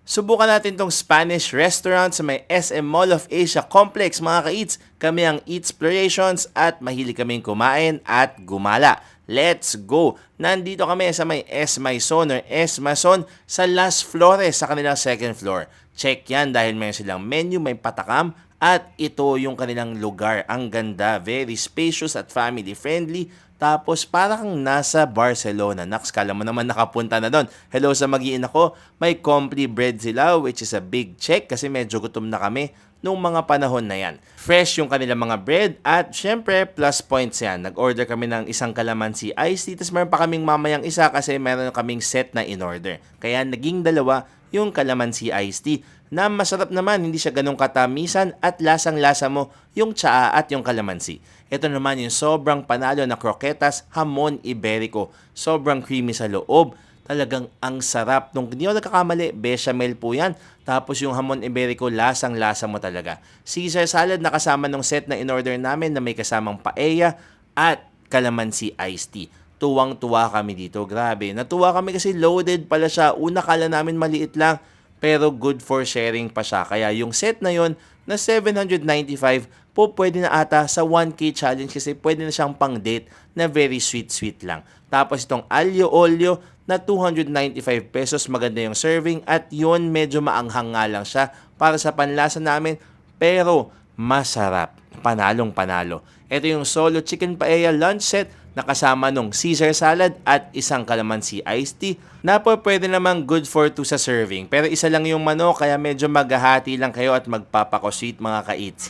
Subukan natin tong Spanish restaurant sa may SM Mall of Asia Complex mga ka-eats. Kami ang Eatsplorations at mahilig kaming kumain at gumala. Let's go! Nandito kami sa may S Maison or S Maison sa Las Flores sa kanilang second floor. Check yan dahil mayroon silang menu, may patakam at ito yung kanilang lugar. Ang ganda, very spacious at family friendly. Tapos para kang nasa Barcelona. Naks, kala mo naman nakapunta na doon. Hello sa mag-iin ako. May compli bread sila which is a big check kasi medyo gutom na kami nung mga panahon na yan. Fresh yung kanilang mga bread at syempre plus points yan. Nag-order kami ng isang calamansi iced tea. Tapos meron pa kaming mamayang isa kasi meron kaming set na in-order. Kaya naging dalawa yung calamansi iced tea na masarap naman, hindi siya ganong katamisan at lasang-lasa mo yung tsaa at yung calamansi. Ito naman yung sobrang panalo na croquetas hamon iberico. Sobrang creamy sa loob. Talagang ang sarap. Nung hindi ako nagkakamali, bechamel po yan. Tapos yung hamon iberico, lasang-lasa mo talaga. Caesar salad na kasama nung set na in-order namin na may kasamang paella at calamansi iced tea. Tuwang-tuwa kami dito. Grabe. Natuwa kami kasi loaded pala siya. Una kala namin maliit lang pero good for sharing pa siya. Kaya yung set na yon na 795 po pwede na ata sa 1K challenge kasi pwede na siyang pang date na very sweet lang. Tapos itong Aglio Olio na 295 pesos, maganda yung serving at yun medyo maanghang nga lang siya para sa panlasa namin pero masarap. Panalong panalo. Ito yung solo chicken paella lunch set na kasama nung Caesar salad at isang calamansi iced tea na po pwede namang good for 2 sa serving. Pero isa lang yung manok kaya medyo maghahati lang kayo at magpapakosit mga ka-eats.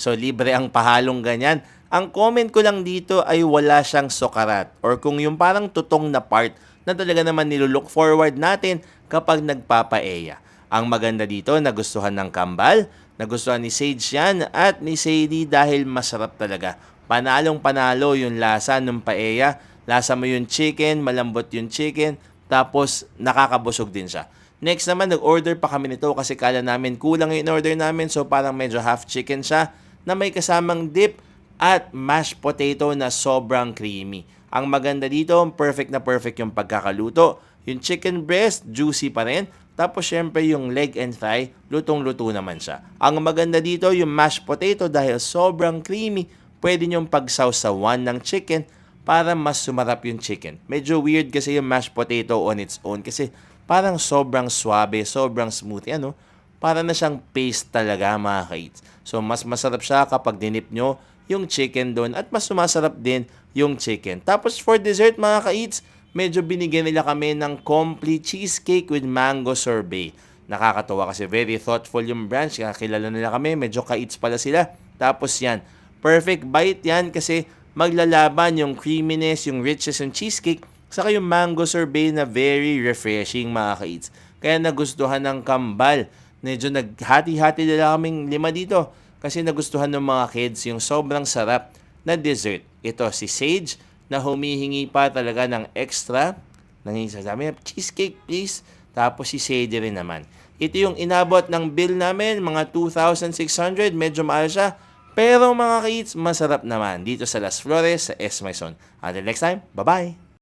So libre ang pahalong ganyan. Ang comment ko lang dito ay wala siyang sokarat or kung yung parang tutong na part na talaga naman nilulook forward natin kapag nagpapaeya. Ang maganda dito, nagustuhan ng kambal, nagustuhan ni Sage yan at ni Sadie dahil masarap talaga. Panalong panalo yung lasa ng paella. Lasa mo yung chicken, malambot yung chicken, tapos nakakabusog din siya. Next naman, nag-order pa kami nito kasi kala namin kulang yung order namin so parang medyo half chicken siya na may kasamang dip at mashed potato na sobrang creamy. Ang maganda dito, perfect na perfect yung pagkakaluto. Yung chicken breast, juicy pa rin. Tapos syempre yung leg and thigh, lutong-luto naman siya. Ang maganda dito, yung mashed potato dahil sobrang creamy, pwede nyong pagsawsawan ng chicken para mas sumarap yung chicken. Medyo weird kasi yung mashed potato on its own kasi parang sobrang swabe, sobrang smooth. Ano? Para na siyang paste talaga mga ka-eats. So mas masarap siya kapag dinip nyo yung chicken doon at mas sumasarap din yung chicken. Tapos for dessert mga ka-eats, medyo binigyan nila kami ng complete cheesecake with mango sorbet. Nakakatawa kasi very thoughtful yung branch. Kilala nila kami, medyo ka-eats pala sila. Tapos yan, perfect bite yan kasi maglalaban yung creaminess, yung richness yung cheesecake, saka yung mango sorbet na very refreshing mga ka-eats. Kaya nagustuhan ng kambal. Medyo naghati-hati nila kaming 5 dito kasi nagustuhan ng mga kids yung sobrang sarap na dessert. Ito si Sage na humihingi pa talaga ng extra. Sabi, cheesecake please. Tapos si Sadie rin naman. Ito yung inabot ng bill namin, mga 2,600. Medyo mahal siya. Pero mga kids, masarap naman dito sa Las Flores, sa S Maison. Until next time, bye-bye!